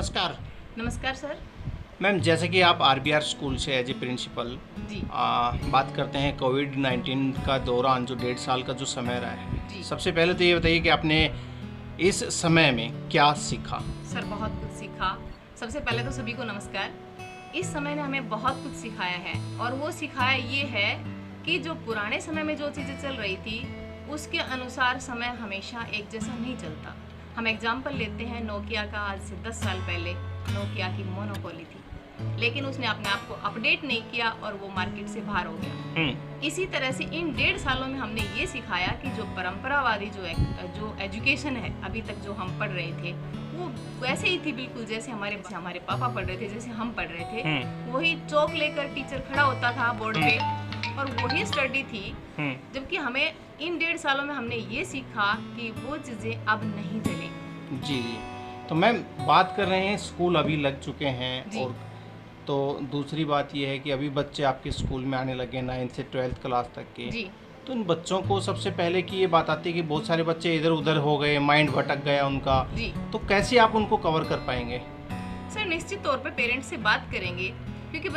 नमस्कार। नमस्कार sir. Ma'am, जैसे कि आप आरबीआर स्कूल से एज ए प्रिंसिपल जी। बात करते हैं कोविड-19 का दौरान जो 1.5 साल का जो समय रहा है, जी सबसे पहले तो ये बताइए कि आपने इस समय में क्या सीखा? सर, बहुत कुछ सीखा। सबसे पहले तो सभी को नमस्कार। इस समय ने हमें बहुत कुछ सिखाया है और वो सिखाया ये है कि जो पुराने समय में जो चीज़ें चल रही थी उसके अनुसार समय हमेशा एक जैसा नहीं चलता। हम एग्जाम्पल लेते हैं नोकिया का। आज से 10 साल पहले नोकिया की मोनोपोली थी, लेकिन उसने अपने आप को अपडेट नहीं किया और वो मार्केट से बाहर हो गया। इसी तरह से इन 1.5 सालों में हमने ये सिखाया कि जो परंपरावादी जो एजुकेशन है अभी तक जो हम पढ़ रहे थे वो वैसे ही थी बिल्कुल जैसे हमारे पापा पढ़ रहे थे, जैसे हम पढ़ रहे थे। वही चौक लेकर टीचर खड़ा होता था बोर्ड पे और वही स्टडी थी। जबकि हमें इन 1.5 सालों में हमने ये सीखा कि वो चीज़ें अब नहीं चलेंगी। जी। तो मैम, बात कर रहे हैं स्कूल अभी लग चुके हैं, और तो दूसरी बात ये है कि अभी बच्चे आपके स्कूल में आने लगे 9th से 12th क्लास तक के। जी। तो इन बच्चों को सबसे पहले की ये बात आती है कि बहुत सारे बच्चे इधर उधर हो गए, माइंड भटक गया उनका। जी। तो कैसे आप उनको कवर कर पाएंगे? सर, निश्चित तौर पे पेरेंट्स से बात करेंगे, क्योंकि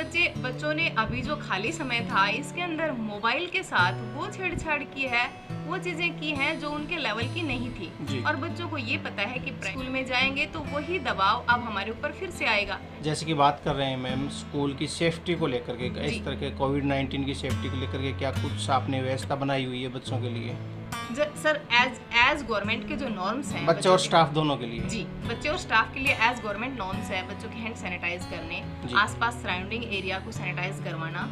बच्चों ने अभी जो खाली समय था इसके अंदर मोबाइल के साथ वो छेड़छाड़ की है, वो चीज़ें की हैं जो उनके लेवल की नहीं थी। और बच्चों को ये पता है कि स्कूल में जाएंगे तो वही दबाव अब हमारे ऊपर फिर से आएगा। जैसे कि बात कर रहे हैं मैम स्कूल की सेफ्टी को लेकर के, इस तरह के कोविड-19 की सेफ्टी को लेकर के क्या कुछ आपने व्यवस्था बनाई हुई है बच्चों के लिए? सर, एज गवर्नमेंट के जो नॉर्म्स हैं बच्चे और स्टाफ दोनों के लिए? जी, बच्चे और स्टाफ के लिए एज गवर्नमेंट नॉर्म्स है बच्चों के हैंड सैनिटाइज करने, आसपास सराउंडिंग एरिया को सैनिटाइज करवाना,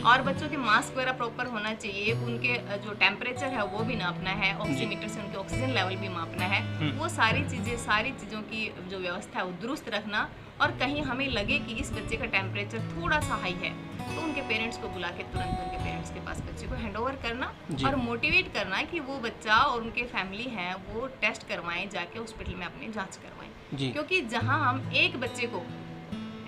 और बच्चों के मास्क वगैरह प्रॉपर होना चाहिए। उनके जो टेम्परेचर है वो भी नापना है, ऑक्सीमीटर से उनके ऑक्सीजन लेवल भी मापना है। वो सारी चीज़ों की जो व्यवस्था है वो दुरुस्त रखना। और कहीं हमें लगे कि इस बच्चे का टेम्परेचर थोड़ा सा हाई है तो उनके पेरेंट्स को बुला के तुरंत उनके पेरेंट्स के पास बच्चे को हैंडओवर करना और मोटिवेट करना कि वो बच्चा और उनके फैमिली हैं वो टेस्ट करवाएं, जाके हॉस्पिटल में अपनी जांच करवाएं। क्योंकि जहां हम एक बच्चे को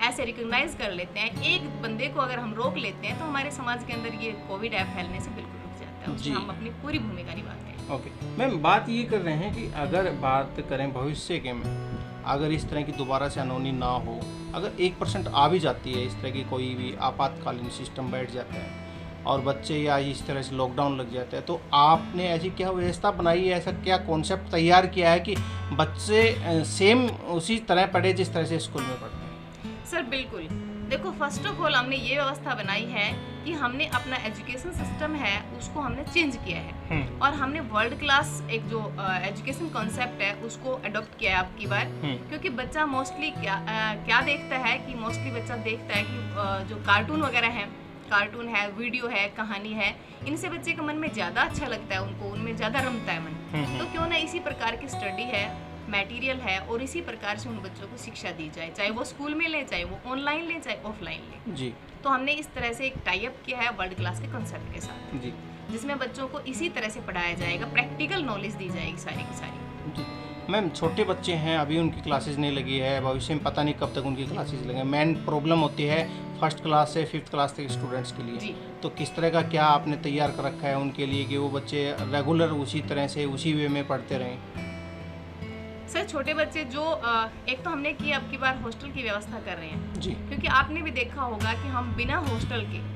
ऐसे रिकॉग्नाइज कर लेते हैं, एक बंदे को अगर हम रोक लेते हैं तो हमारे समाज के अंदर ये कोविड ऐप फैलने से बिल्कुल रुक जाता है। उसमें हम अपनी पूरी भूमिका निभाते हैं। ओके मैम, बात ये कर रहे हैं कि अगर बात करें भविष्य के में, अगर इस तरह की दोबारा से अनहोनी ना हो, अगर 1% आ भी जाती है, इस तरह की कोई भी आपातकालीन सिस्टम बैठ जाता है और बच्चे या इस तरह से लॉकडाउन लग जाता है, तो आपने ऐसी क्या व्यवस्था बनाई है, ऐसा क्या कॉन्सेप्ट तैयार किया है कि बच्चे सेम उसी तरह पढ़े जिस तरह से स्कूल में पढ़ते हैं? सर बिल्कुल, देखो, फर्स्ट ऑफ ऑल हमने ये व्यवस्था बनाई है कि हमने अपना एजुकेशन सिस्टम है उसको हमने चेंज किया है और हमने वर्ल्ड क्लास एक जो एजुकेशन कॉन्सेप्ट है उसको अडॉप्ट किया है अब की बार। क्योंकि बच्चा मोस्टली क्या देखता है कि मोस्टली बच्चा देखता है कि जो कार्टून वगैरह कार्टून है, वीडियो है, कहानी है, इनसे बच्चे के मन में ज़्यादा अच्छा लगता है, उनको उनमें ज़्यादा रमता है मन। तो क्यों ना इसी प्रकार की स्टडी है, मटेरियल है और इसी प्रकार से उन बच्चों को शिक्षा दी जाए, चाहे वो स्कूल में ले, चाहे वो ऑनलाइन ले, चाहे ऑफलाइन ले। जी। तो हमने इस तरह से एक टाई अप किया है वर्ल्ड क्लास के कॉन्सेप्ट के साथ। जी। जिसमें बच्चों को इसी तरह से पढ़ाया जाएगा, प्रैक्टिकल नॉलेज दी जाएगी सारी की सारी। जी मैम, छोटे बच्चे हैं, अभी उनकी क्लासेस नहीं लगी है, भविष्य में पता नहीं कब तक उनकी क्लासेस लगेंगे। मेन प्रॉब्लम होती है 1st क्लास से 5th क्लास तक स्टूडेंट्स के लिए। तो किस तरह का क्या आपने तैयार कर रखा है उनके लिए कि वो बच्चे रेगुलर उसी तरह से उसी वे में पढ़ते रहें? सर, छोटे बच्चे जो एक तो हमने की अब की बार हॉस्टल की व्यवस्था कर रहे हैं। जी। क्योंकि आपने भी देखा होगा कि हम बिना हॉस्टल के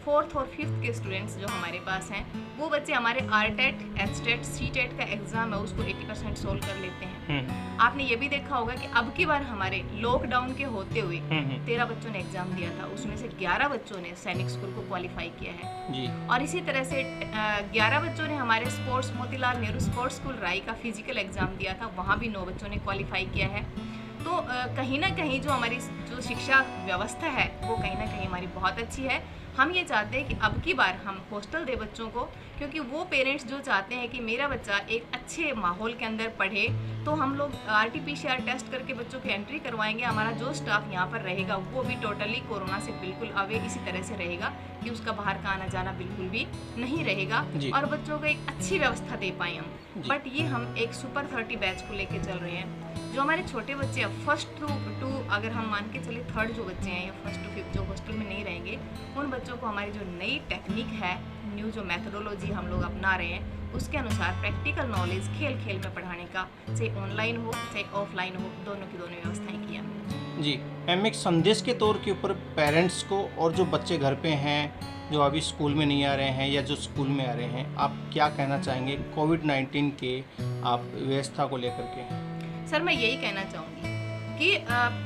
4th और 5th के स्टूडेंट्स जो हमारे पास हैं वो बच्चे हमारे आरटेट, एचटेट, सीटेट का एग्जाम है उसको 80% सोल्व कर लेते हैं। आपने ये भी देखा होगा कि अब की बार हमारे लॉकडाउन के होते हुए 13 बच्चों ने एग्जाम दिया था, उसमें से 11 बच्चों ने सैनिक स्कूल को क्वालिफाई किया है। जी। और इसी तरह से 11 बच्चों ने हमारे sports Motilal Nehru sports school राई का फिजिकल एग्जाम दिया था, वहाँ भी 9 बच्चों ने क्वालिफाई किया है। तो कहीं ना कहीं जो हमारी जो शिक्षा व्यवस्था है वो कहीं ना कहीं हमारी बहुत अच्छी है। हम ये चाहते हैं कि अब की बार हम हॉस्टल दे बच्चों को, क्योंकि वो पेरेंट्स जो चाहते हैं कि मेरा बच्चा एक अच्छे माहौल के अंदर पढ़े, तो हम लोग RT-PCR टेस्ट करके बच्चों की एंट्री करवाएंगे। हमारा जो स्टाफ यहाँ पर रहेगा वो भी टोटली कोरोना से बिल्कुल अवे इसी तरह से रहेगा कि उसका बाहर का आना जाना बिल्कुल भी नहीं रहेगा और बच्चों को एक अच्छी व्यवस्था दे पाए हम। बट ये हम एक सुपर 30 बैच को लेके चल रहे हैं। जो हमारे छोटे बच्चे हैं 1st to अगर हम मान के चले 3rd जो बच्चे हैं या 1st to 5th जो हॉस्टल में नहीं रहेंगे, उन बच्चों को हमारी जो नई टेक्निक है, न्यू जो मैथडोलॉजी हम लोग अपना रहे हैं उसके अनुसार प्रैक्टिकल नॉलेज खेल खेल में पढ़ाने का, चाहे ऑनलाइन हो चाहे ऑफलाइन हो, दोनों की दोनों व्यवस्थाएं की हमने। जी मैम, एक संदेश के तौर के ऊपर पेरेंट्स को और जो बच्चे घर पे हैं, जो अभी स्कूल में नहीं आ रहे हैं या जो स्कूल में आ रहे हैं, आप क्या कहना चाहेंगे कोविड-19 के आप व्यवस्था को लेकर के? सर, मैं यही कहना चाहूँगी कि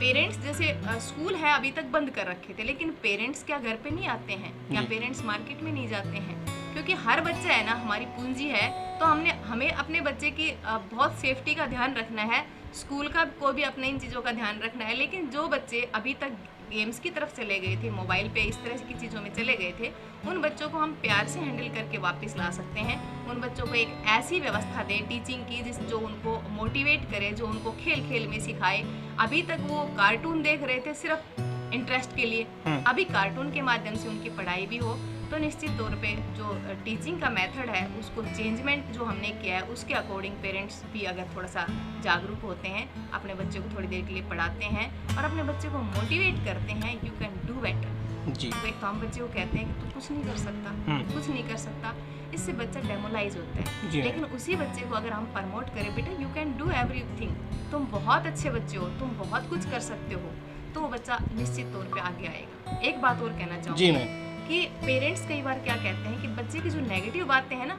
पेरेंट्स जैसे स्कूल है अभी तक बंद कर रखे थे, लेकिन पेरेंट्स क्या घर पे नहीं आते हैं? क्या पेरेंट्स मार्केट में नहीं जाते हैं? क्योंकि हर बच्चा है ना हमारी पूंजी है, तो हमें अपने बच्चे की बहुत सेफ्टी का ध्यान रखना है, स्कूल का को भी अपने इन चीज़ों का ध्यान रखना है। लेकिन जो बच्चे अभी तक गेम्स की तरफ चले गए थे, मोबाइल पे इस तरह की चीज़ों में चले गए थे, उन बच्चों को हम प्यार से हैंडल करके वापस ला सकते हैं। उन बच्चों को एक ऐसी व्यवस्था दें टीचिंग की जो उनको मोटिवेट करे, जो उनको खेल खेल में सिखाए। अभी तक वो कार्टून देख रहे थे सिर्फ इंटरेस्ट के लिए, अभी कार्टून के माध्यम से उनकी पढ़ाई भी हो, तो निश्चित तौर पे जो टीचिंग का मेथड है उसको चेंजमेंट जो हमने किया है उसके अकॉर्डिंग पेरेंट्स भी अगर थोड़ा सा जागरूक होते हैं, अपने बच्चे को थोड़ी देर के लिए पढ़ाते हैं और अपने बच्चे को मोटिवेट करते हैं, यू कैन डू बेटर। जी। तो एक तो हम बच्चे को कहते हैं कि तू कुछ नहीं कर सकता, कुछ नहीं कर सकता, इससे बच्चा डेमोलाइज होता है। लेकिन उसी बच्चे को अगर हम प्रमोट करें, बेटा यू कैन डू एवरीथिंग, तुम बहुत अच्छे बच्चे हो, तुम बहुत कुछ कर सकते हो, तो वो बच्चा निश्चित तौर पे आगे आएगा। एक बात और कहना चाहूँगी कि पेरेंट्स कई बार क्या कहते हैं कि बच्चे की जो नेगेटिव बातें हैं ना,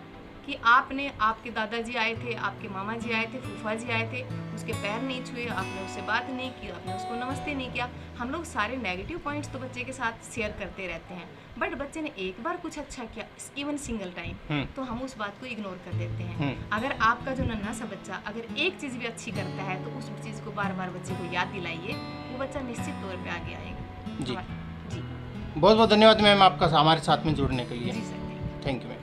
कि आपके दादाजी आए थे, आपके मामा जी आए थे, फूफा जी आए थे, उसके पैर नहीं छुए, आपने उससे बात नहीं की, आपने उसको नमस्ते नहीं किया। हम लोग सारे नेगेटिव पॉइंट्स तो बच्चे के साथ शेयर करते रहते हैं, बट बच्चे ने एक बार कुछ अच्छा किया, इवन सिंगल टाइम, तो हम उस बात को इग्नोर कर देते हैं। अगर आपका जो नन्हा सा बच्चा अगर एक चीज़ भी अच्छी करता है तो उस चीज़ को बार बार बच्चे को याद दिलाइए, वो बच्चा निश्चित तौर पर आगे आएगा। जी जी, बहुत बहुत धन्यवाद मैम आपका हमारे साथ में जुड़ने के लिए। जी सर, थैंक यू मैम।